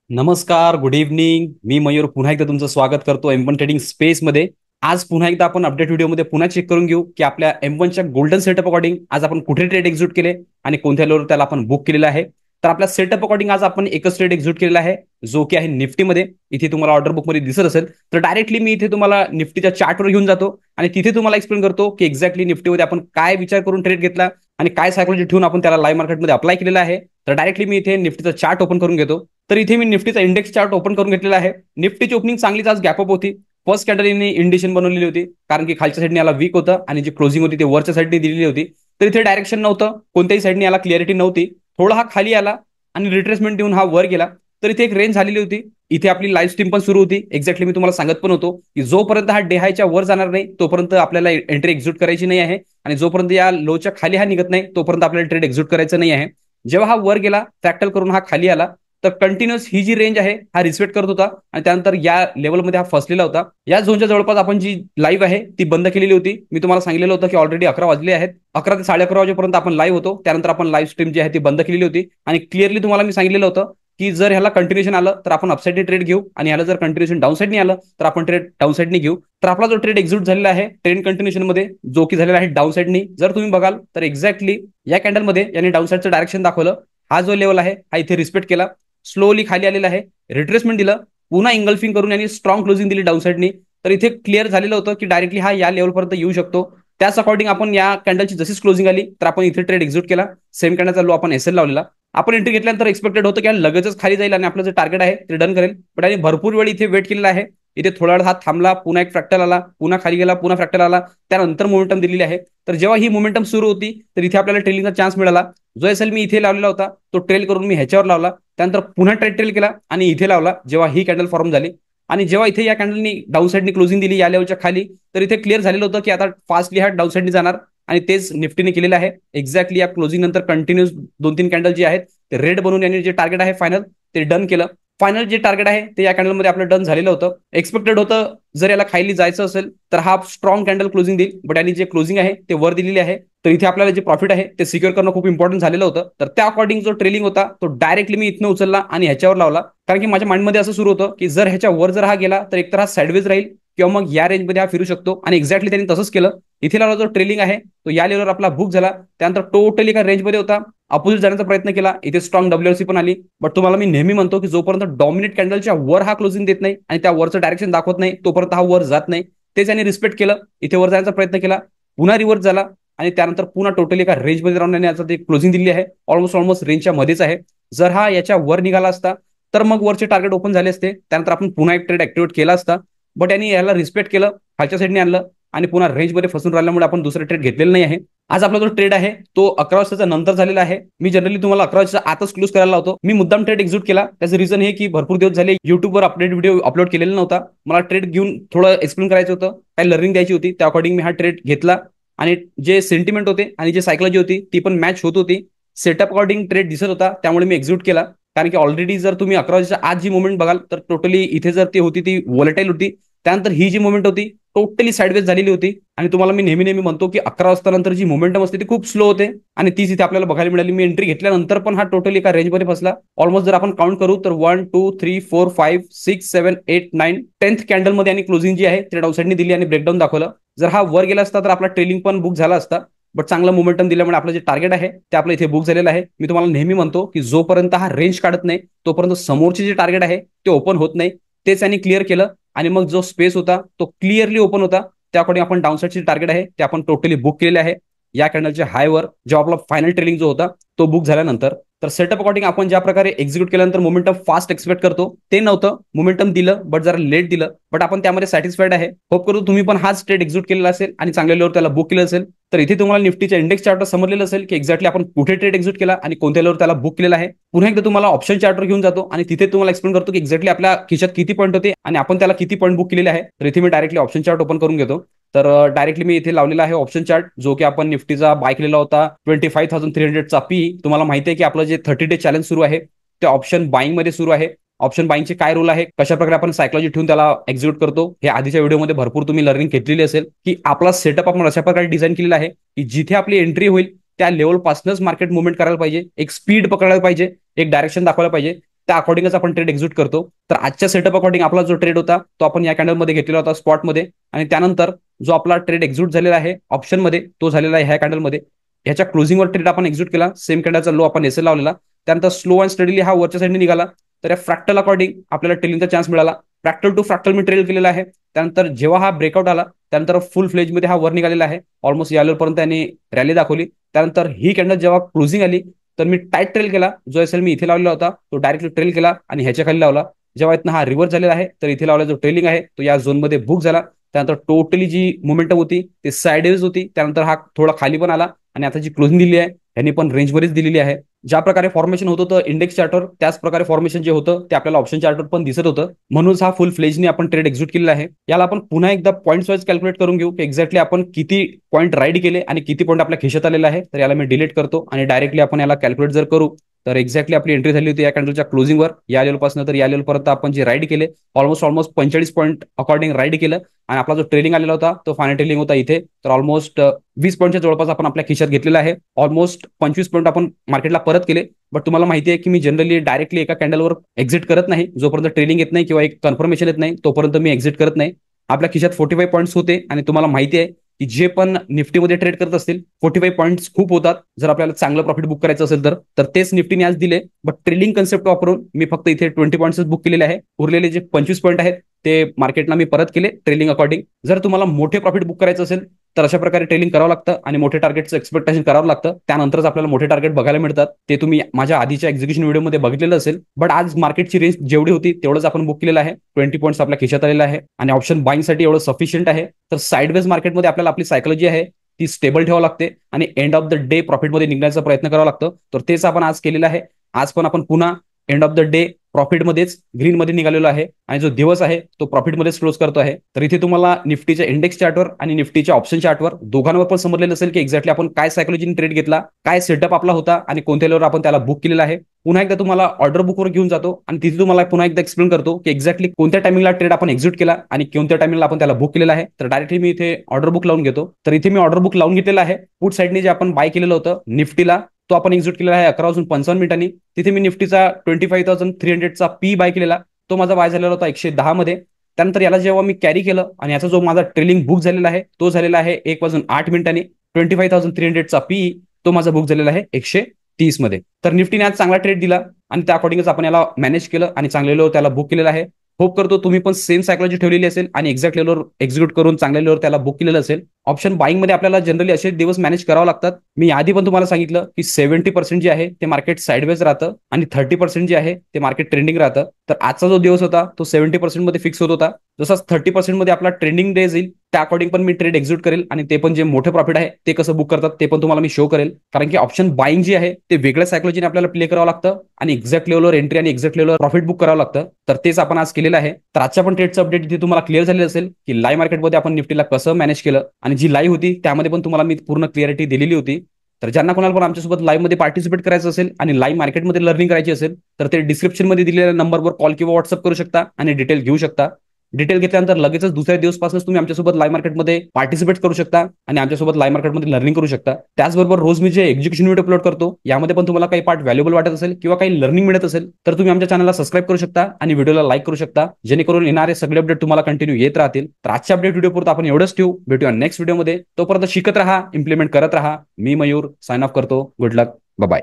नमस्कार, good evening. मी मयूर पुन्हा एकदा तुमचं स्वागत करतो M1 ट्रेडिंग स्पेसमध्ये. आज पुन्हा एकदा आपण अपडेट व्हिडिओमध्ये पुन्हा चेक करून घेऊ की आपल्या M1च्या गोल्डन सेटअप अकॉर्डिंग आज आपण कुठे ट्रेड एक्झिक्यूट केले आणि कोणत्या लेवलवर त्याला आपण बुक केलेला आहे. तर आपल्या सेटअप अकॉर्डिंग आज आपण एकच ट्रेड एक्झिक्यूट केलेला आहे, जो की आहे निफ्टीमध्ये. इथे तुम्हाला ऑर्डर बुकमध्ये दिसत असेल तर डायरेक्टली मी इथे तुम्हाला निफ्टीच्या चार्टवर घेऊन जातो आणि तिथे तुम्हाला एक्सप्लेन करतो की एक्झॅक्टली निफ्टीमध्ये आपण काय विचार करून ट्रेड घेतला आणि काय सायकोलॉजी ठेवून आपण त्याला लाईव्ह मार्केटमध्ये अप्लाय केलेला आहे. तर डायरेक्टली मी इथे निफ्टीचा चार्ट ओपन करून घेतो. तर इथे मी निफ्टीचा इंडेक्स चार्ट ओपन करून घेतलेला आहे. निफ्टीची ओपनिंग चांगलीच आज गॅपअप होती. फर्स्ट कॅन्डलने इंडिशन बनवलेली होती, कारण की खालच्या साईडने याला वीक होतं आणि जी क्लोजिंग होती ती वरच्या साईडने दिलेली होती. तर इथे डायरेक्शन नव्हतं, कोणत्याही साईडने याला क्लिअरिटी नव्हती. थोडा हा खाली आला आणि रिट्रेसमेंट देऊन हा वर गेला. तर इथे एक रेंज झालेली होती. इथे आपली लाईव्ह स्ट्रीम पण सुरू होती. एक्झॅक्टली मी तुम्हाला सांगत पण होतो की जोपर्यंत हा डे हायच्या वर जाणार नाही तोपर्यंत आपल्याला एंट्री एक्झिक्यूट करायची नाही आहे, आणि जोपर्यंत या लोच्या खाली हा निघत नाही तोपर्यंत आपल्याला ट्रेड एक्झिक्यूट करायचं नाही आहे. जेव्हा हा वर गेला, फ्रॅक्टल करून हा खाली आला, तर कंटिन्युअस ही जी रेंज आहे हा रिस्पेक्ट करत होता आणि त्यानंतर या लेवलमध्ये हा फसलेला होता. या झोनच्या जवळपास आपण जी लाईव्ह आहे ती बंद केलेली होती. मी तुम्हाला सांगितलेलं होतं की ऑलरेडी 11 वाजले आहेत. 11 ते 11:30 वाजेपर्यंत आपण लाईव्ह होतो. त्यानंतर आपण लाईव्ह स्ट्रीम जी आहे ती बंद केलेली होती आणि क्लिअरली तुम्हाला मी सांगितलेलं होतं की जर ह्याला कंटिन्युएशन आलं तर आपण अपसाईडने ट्रेड घेऊ, आणि ह्याला जर कंटिन्युएशन डाऊन साईडने आलं तर आपण ट्रेड डाऊन साईडने घेऊ. तर आपला जो ट्रेड एक्झिक्यूट झालेला आहे ट्रेंड कंटिन्युएशन मध्ये, जो की झालेला आहे डाऊन साईडनी. जर तुम्ही बघाल तर एक्झॅक्टली या कॅन्डलमध्ये याने डाऊन साईडचं डायरेक्शन दाखवलं. हा जो लेवल आहे हा इथे रिस्पेक्ट केला, स्लोली खाली आलेला आहे, रिट्रेसमेंट दिलं, पुन्हा इंगल्फिंग करून यांनी स्ट्रॉंग क्लोजिंग दिली डाऊन साईडनी. तर इथे क्लिअर झालेलं होतं की डायरेक्टली हा या लेवलपर्यंत येऊ शकतो. त्याच अकॉर्डिंग आपण या कॅन्डलची जशीच क्लोजिंग आली तर आपण इथे ट्रेड एक्झिक्यूट केला. सेम कॅन्डलचा लो आपण एसएल लावलेला. आपण एंट्री घेतल्यानंतर एक्सपेक्टेड होतं की लगेचच खाली जाईल आणि आपलं जे टार्गेट आहे ते डन करेल. बट आणि भरपूर वेळ इथे वेट केलेला आहे. इथे थोडा वेळ हा थांबला, पुन्हा एक फ्रॅक्टल आला, पुन्हा खाली गेला, पुन्हा फ्रॅक्टल आला, त्यानंतर मोमेंटम दिलेली आहे. तर जेव्हा ही मोमेंटम सुरू होती तर इथे आपल्याला ट्रेलिंगचा चान्स मिळाला. जो एसएल मी इथे लावलेला होता तो ट्रेल करून मी ह्याच्यावर लावला. त्यानंतर पुन्हा ट्रेल केला आणि इथे लावला जेव्हा ही कॅन्डल फॉर्म झाली. आणि जेव्हा इथे या कॅन्डलनी डाऊन साईडनी क्लोजिंग दिली या लेवलच्या खाली, तर इथे क्लिअर झालेलं होतं की आता फास्टली हा डाऊन साईडनी जाणार, आणि तेच निफ्टीने केलेलं आहे. एक्झॅक्टली या क्लोजिंग नंतर कंटिन्युअस 2-3 कॅन्डल जे आहेत ते रेड बनवून यांनी जे टार्गेट आहे फायनल ते डन केलं. फायनल जे टार्गेट आहे ते या कॅन्डलमध्ये आपलं डन झालेलं होतं. एक्सपेक्टेड होतं जर याला खाली जायचं असेल तर हा स्ट्रॉंग कॅन्डल क्लोजिंग देईल, बट यांनी जे क्लोजिंग आहे ते वर दिलेली आहे. तर इथे आपल्याला जे प्रॉफिट आहे ते सिक्युअर करणं खूप इम्पॉर्टंट झालेलं होतं. तर त्या अकॉर्डिंग जो ट्रेलिंग होता तो डायरेक्टली मी इथनं उचलला आणि ह्याच्यावर लावला, कारण की माझ्या माइंडमध्ये असं सुरू होतं की जर ह्याच्या वर जर हा गेला तर एकतर हा साईडवेज राहील किंवा मग या रेंजमध्ये हा फिरू शकतो. आणि एक्झॅक्टली त्यांनी तसंच केलं. इथे लावला जो ट्रेलिंग आहे तो या लेवलवर आपला बुक झाला. त्यानंतर टोटली एका रेंजमध्ये होता, अपोजिट जाण्याचा प्रयत्न केला. इथे स्ट्रॉंग डब्ल्यूएलसी पण आली. बट तुम्हाला मी नेहमी म्हणतो की जोपर्यंत डॉमिनेट कॅन्डलच्या वर हा क्लोजिंग देत नाही आणि त्या वरचं डायरेक्शन दाखवत नाही तोपर्यंत हा वर जात नाही. तेच यांनी रिस्पेक्ट केलं. इथे वर जाण्याचा प्रयत्न केला, पुन्हा रिव्हर्स झाला आणि त्यानंतर पुन्हा टोटली एका रेंजमध्ये राहून याचा ते क्लोजिंग दिली आहे. ऑलमोस्ट रेंजच्या मध्येच आहे. जर हा याच्या वर निघाला असता तर मग वरचे टार्गेट ओपन झाले असते. त्यानंतर आपण पुन्हा एक ट्रेड ऍक्टिव्हेट केला असता. बट यांनी याला रिस्पेक्ट केलं, खालच्या साईडने आणलं आणि पुन्हा रेंजमध्ये फसून राहिल्यामुळे आपण दुसरा ट्रेड घेतलेला नाही आहे. आज आपला जो ट्रेड आहे तो 11 वाजताच्या नंतर झालेला आहे. मी जनरली तुम्हाला 11 वाजता आताच क्लोज करायला लावतो. मी मुद्दाम ट्रेड एक्झिक्यूट केला. त्याचं रिझन हे की भरपूर दिवस झाले युट्यूबवर अपडेट व्हिडिओ अपलोड केलेला नव्हता. मला ट्रेड घेऊन थोडं एक्सप्लेन करायचं होतं, काही लर्निंग द्यायची होती. त्या अकॉर्डिंग मी हा ट्रेड घेतला आणि जे सेंटिमेंट होते आणि जे सायकोलॉजी होती ती पण मॅच होत होती. सेटअप अकॉर्डिंग ट्रेड दिसत होता, त्यामुळे मी एक्झिक्यूट केला. कारण की ऑलरेडी जर तुम्ही 11 वाजता आज जी मुवमेंट बघाल तर टोटली इथे जर ती होती ती वॉलेटाईल होती. त्यानंतर ही जी मुवमेंट होती टोटली साईडवेज झालेली होती. आणि तुम्हाला मी नेहमी नेहमी म्हणतो की 11 वाजता नंतर जी मोमेंटम असते ती खूप स्लो होते, आणि तीच इथे आपल्याला बघायला मिळाली. मी एंट्री घेतल्यानंतर पण हा टोटली एका रेंजमध्ये फसला. ऑलमोस्ट जर आपण काउंट करू तर 1 2 3 4 5 6 7 8 9 10th कॅन्डलमध्ये आणि क्लोजिंग जी आहे ते डाऊन साईडने दिली आणि ब्रेकडाऊन दाखवलं. जर हा वर गेला असता तर आपला ट्रेलिंग पण बुक झाला असता. बट चांगलं मोमेंटम दिल्यामुळे आपलं जे टार्गेट आहे ते आपलं इथे बुक झालेलं आहे. मी तुम्हाला नेहमी म्हणतो की जोपर्यंत हा रेंज काढत नाही तोपर्यंत समोरचे जे टार्गेट आहे ते ओपन होत नाही. तेच यांनी क्लिअर केलं आणि मग जो स्पेस होता तो क्लिअरली ओपन होता. त्या अकॉर्डिंग आपण डाऊनसाईडचे टार्गेट आहे ते आपण टोटली बुक केलेले आहे. या कॅन्डलच्या हायवर जेव्हा आपला फायनल ट्रेलिंग जो होता तो बुक झाल्यानंतर. तर सेटअप अकॉर्डिंग आपण ज्या प्रकारे एक्झिक्यूट केल्यानंतर मोमेंटम फास्ट एक्सपेक्ट करतो ते नव्हतं. मोमेंटम दिलं बट जरा लेट दिलं, बट आपण त्यामध्ये सॅटिस्फाईड आहे. होप करू तुम्ही पण हाच ट्रेड एक्झिक्यूट केलेला असेल आणि चांगल्या लेवलवर त्याला बुक केलं असेल. तर इथे तुम्हाला निफ्टीच्या इंडेक्स चार्टवर समजलेलं असेल की एक्झॅक्टली आपण कुठे ट्रेड एक्झिक्यूट केला आणि कोणत्या लेवलवर त्याला बुक केलेला आहे. पुन्हा एकदा तुम्हाला ऑप्शन चार्टवर घेऊन जातो आणि तिथे तुम्हाला एक्सप्लेन करतो की एक्झॅक्टली आपल्या खिशात किती पॉईंट होते आणि आपण त्याला किती पॉईंट बुक केलेले आहे. तर इथे मी डायरेक्टली ऑप्शन चार्ट ओपन करून घेतो. तर डायरेक्टली मी इथे लावलेला आहे ऑप्शन चार्ट, जो की आपण निफ्टीचा बाय केलेला होता 25,300चा पी. तुम्हाला माहिती आहे की आपलं जे 30 डे चॅलेंज सुरू आहे ते ऑप्शन बाईंग मध्ये सुरू आहे. ऑप्शन बाईंगचे काय रूल आहे, कशा प्रकारे आपण सायकोलॉजी ठेवून त्याला एक्झिक्यूट करतो, हे आधीच्या व्हिडिओमध्ये भरपूर तुम्ही लर्निंग घेतलेली असेल. की आपला सेटअप आपण अशा प्रकारे डिझाईन केलेला आहे की जिथे आपली एंट्री होईल त्या लेवलपासूनच मार्केट मुवमेंट करायला पाहिजे, एक स्पीड पकडायला पाहिजे, एक डायरेक्शन दाखवायला पाहिजे. त्या अकॉर्डिंगच आपण ट्रेड एक्झिक्यूट करतो. तर आजच्या सेटअप अकॉर्डिंग आपला जो ट्रेड होता तो आपण या कॅन्डलमध्ये घेतलेला होता स्पॉटमध्ये, आणि त्यानंतर जो आपला ट्रेड एक्झिक्यूट झालेला आहे ऑप्शनमध्ये तो झालेला आहे ह्या कॅन्डलमध्ये. ह्याच्या क्लोजिंगवर ट्रेड आपण एक्झिक्यूट केला, सेम कॅन्डलचा लो आपण एसएल लावलेला, त्यानंतर स्लो अँड स्टडीली हा वरच्या साईडने निघाला. तर या फ्रॅक्टल अकॉर्डिंग आपल्याला ट्रेलिंगचा चान्स मिळाला. Fractal to fractal me trail केलेला आहे. त्यानंतर जेव्हा हा ब्रेकआउट आला त्यानंतर फुल फ्लेजमध्ये हा वर निघालेला आहे, ऑलमोस्ट या लेवलपर्यंत त्यांनी रॅली दाखवली. त्यानंतर ही कॅन्डल जेव्हा क्लोजिंग आली तर मी टाईट ट्रेल केला, जो एसएल मी इथे लावलेला होता तो डायरेक्टली ट्रेल केला आणि ह्याच्या खाली लावला. जेव्हा इथनं हा रिव्हर्स झालेला आहे तर इथे लावला जो ट्रेलिंग आहे तो या झोनमध्ये बुक झाला. त्यानंतर टोटली जी मोमेंटम होती ती साइडवेज होती, त्यानंतर हा थोडा खाली पण आला आणि आता जी क्लोजिंग दिली आहे यांनी पण रेंजवरच दिलेली आहे. ज्या प्रकारे फॉर्मेशन होत होतं इंडेक्स चार्टवर त्याच प्रकारे फॉर्मेशन जे होतं ते आपल्याला ऑप्शन चार्टवर पण दिसत होतं, म्हणून हा फुल फ्लेजने आपण ट्रेड एक्झिक्यूट केलेला आहे. याला आपण पुन्हा एकदा पॉईंट्स वाईज कॅल्क्युलेट करून घेऊ की एक्झॅक्टली आपण किती पॉईंट राईड केले आणि किती पॉईंट आपल्या खिशात आलेला आहे. तर याला मी डिलीट करतो आणि डायरेक्टली आपण याला कॅल्क्युलेट जर करू तर एक्झॅक्टली आपली एंट्री झाली होती या कॅन्डलच्या क्लोजिंगवर या लेवलपासून तर या लेवलपर्यंत आपण जे राईड केले ऑलमोस्ट 45 पॉईंट अकॉर्डिंग राईड केलं. आणि आपला जो ट्रेलिंग आलेला होता तो फायनल ट्रेलिंग होता इथे, तर ऑलमोस्ट 20 पॉईंटच्या जवळपास आपण आपल्या खिशात घेतलेला आहे. ऑलमोस्ट 25 पॉईंट आपण मार्केटला परत केले. बट तुम्हाला माहिती आहे की मी जनरली डायरेक्टली एका कॅन्डलवर एक्झिट करत नाही, जोपर्यंत ट्रेलिंग येत नाही किंवा एक कन्फर्मेशन येत नाही तोपर्यंत मी एक्झिट करत नाही. आपल्या खिशात 45 पॉईंट्स होते आणि तुम्हाला माहिती आहे की जे पण निफ्टीमध्ये ट्रेड करत असतील 45 पॉईंट्स खूप होतात जर आपल्याला चांगलं प्रॉफिट बुक करायचं असेल तर तेच निफ्टीने आज दिले. बट ट्रेडिंग कन्सेप्ट वापरून मी फक्त इथे 20 पॉईंट्स बुक केलेले आहे. उरलेले जे 25 पॉईंट आहेत ते मार्केटला मी परत केले ट्रेलिंग अकॉर्डिंग. जर तुम्हाला मोठे प्रॉफिट बुक करायचं असेल तर अशा प्रकारे ट्रेलिंग करावं लागतं आणि मोठे टार्गेटचं एक्सपेक्टेशन करावं लागतं, त्यानंतरच आपल्याला मोठे टार्गेट बघायला मिळतात. ते तुम्ही माझ्या आधीच्या एक्झिक्युशन व्हिडिओमध्ये बघितलेलं असेल. बट आज मार्केटची रेंज जेवढी होती तेवढंच आपण बुक केलेलं आहे. 20 पॉईंट्स आपल्या खिशात आलेला आहे आणि ऑप्शन बाईंगसाठी एवढं सफिशियंट आहे. तर साइडवेज मार्केटमध्ये आपल्याला आपली सायकोलॉजी आहे ती स्टेबल ठेवावं लागते आणि एंड ऑफ द डे प्रॉफिटमध्ये निघण्याचा प्रयत्न करावा लागतो. तर तेच आपण आज केलेलं आहे. आज पण आपण पुन्हा एंड ऑफ द डे प्रॉफिटमध्येच ग्रीनमध्ये निघालेलो आहे आणि जो दिवस आहे तो प्रॉफिटमध्येच क्लोज करतो आहे. तर इथे तुम्हाला निफ्टीच्या इंडेक्स चार्टवर आणि निफ्टीच्या ऑप्शन चार्टवर दोघांवर पण समजलेलं असेल की एक्झॅक्टली आपण काय सायकोलॉजीने ट्रेड घेतला, काय सेटअप आपला होता आणि कोणत्या लेवलवर आपण त्याला बुक केलेला आहे. पुन्हा एकदा तुम्हाला ऑर्डर बुकवर घेऊन जातो आणि तिथे तुम्हाला पुन्हा एकदा एक्सप्लेन करतो की एक्झॅक्टली कोणत्या टायमिंगला ट्रेड आपण एक्झिक्यूट केला आणि कोणत्या टायमिंगला आपण त्याला बुक केलेला आहे. तर डायरेक्टली मी इथे ऑर्डर बुक लावून घेतो. तर इथे मी ऑर्डर बुक लावून घेतलेला आहे. पुट साईडने जे आपण बाय केलेलं होतं निफ्टीला तो आपण एक्झिक्यूट केलेला आहे 11:55 तिथे मी निफ्टीचा 25,300चा पी बाय केलेला, तो माझा बाय झालेला होता 110 मध्ये. त्यानंतर याला जेव्हा मी कॅरी केलं आणि याचा जो माझा ट्रेलिंग बुक झालेला आहे तो झालेला आहे 1:08 25,300चा पी तो माझा बुक झालेला आहे 130 मध्ये. तर निफ्टीने आज चांगला ट्रेड दिला आणि त्या अकॉर्डिंगच आपण याला मॅनेज केलं आणि चांगल्या लेवलवर त्याला बुक केलेलं आहे. होप करतो तुम्ही पण सेम सायकोलॉजी ठेवलेली असेल आणि एक्झॅक्ट लेवलवर एक्झिक्यूट करून चांगल्या लेवलवर त्याला बुक केलेलं असेल. ऑप्शन बाईंग मध्ये आपल्याला जनरली असे दिवस मॅनेज करावं लागतात. मी आधी पण तुम्हाला सांगितलं की 70% जे आहे ते मार्केट साइडवेज राहतं आणि 30% जे आहे ते मार्केट ट्रेंडिंग राहतं. तर आजचा जो दिवस होता तो 70% मध्ये फिक्स होत होता. जसं 30% मध्ये आपला ट्रेंडिंग डेज येईल त्या अकॉर्डिंग पण मी ट्रेड एक्झिक्यूट करेल आणि ते पण जे मोठे प्रॉफिट आहे ते कसं बुक करतात ते पण तुम्हाला मी शो करेल. कारण की ऑप्शन बाईंग जी आहे ते वेगळ्या सायकोलॉजीने आपल्याला प्ले करावं लागतं आणि एक्झॅक्ट लेवलवर एंट्री आणि एक्झॅक्ट लेवलवर प्रॉफिट बुक करावं लागतं. तर तेच आपण आज केलेलं आहे. तर आजच्या पण ट्रेडचं अपडेट इथे तुम्हाला क्लिअर झालेलं असेल की लाईव्ह मार्केटमध्ये आपण निफ्टीला कसं मॅनेज केलं आणि जी लाईव्ह होती त्यामध्ये पण तुम्हाला मी पूर्ण क्लिअरिटी दिलेली होती. तर ज्यांना कोणाला पण आमच्यासोबत लाईव्ह मध्ये पार्टिसिपेट करायचं असेल आणि लाईव्ह मार्केटमध्ये लर्निंग करायची असेल तर ते डिस्क्रिप्शन मध्ये दिलेल्या नंबरवर कॉल किंवा व्हॉट्सअप करू शकता आणि डिटेल घेऊ शकता. डिटेल घेतल्यानंतर लगेचच दुसऱ्या दिवसपासूनच तुम्ही आमच्यासोबत लाईव्ह मार्केटमध्ये पार्टिसिपेट करू शकता आणि आमच्यासोबत लाईव्ह मार्केटमध्ये लर्निंग करू शकता. त्याचबरोबर रोज मी जे एक्झिक्युशन व्हिडिओ अपलोड करतो यामध्ये पण तुम्हाला काही पार्ट व्हॅल्युएबल वाटत असेल किंवा काही लर्निंग मिळत असेल तर तुम्ही आमच्या चॅनलला सबस्क्राईब करू शकता आणि व्हिडिओला लाईक करू शकता, जेणेकरून येणारे सगळे अपडेट तुम्हाला कंटिन्यू येत राहतील. तर आजच्या अपडेट व्हिडिओ पुरता आपण एवढंच ठेवू. भेटूया नेक्स्ट व्हिडिओमध्ये. तोपर्यंत शिकत राहा, इम्प्लिमेंट करत राहा. मी मयूर साइन ऑफ करतो. गुड लक. बाय.